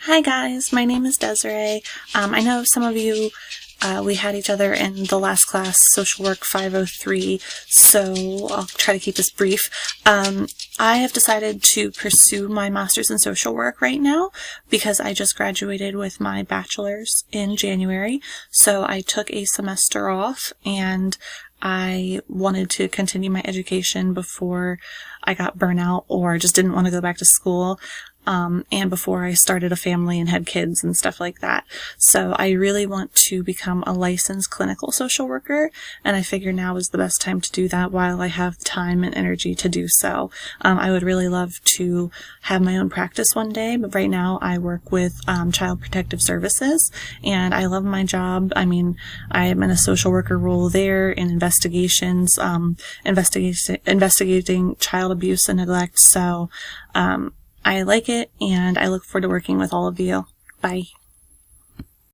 Hi guys, my name is Desiree. I know some of you, we had each other in the last class, Social Work 503, so I'll try to keep this brief. I have decided to pursue my master's in social work right now because I just graduated with my bachelor's in January, so I took a semester off and I wanted to continue my education before I got burnout or just didn't want to go back to school. And before I started a family and had kids and stuff like that. So I really want to become a licensed clinical social worker, and I figure now is the best time to do that while I have the time and energy to do so. I would really love to have my own practice one day, but right now I work with Child Protective Services, and I love my job. I mean, I am in a social worker role there in investigations, investigating child abuse and neglect, so I like it, and I look forward to working with all of you. Bye.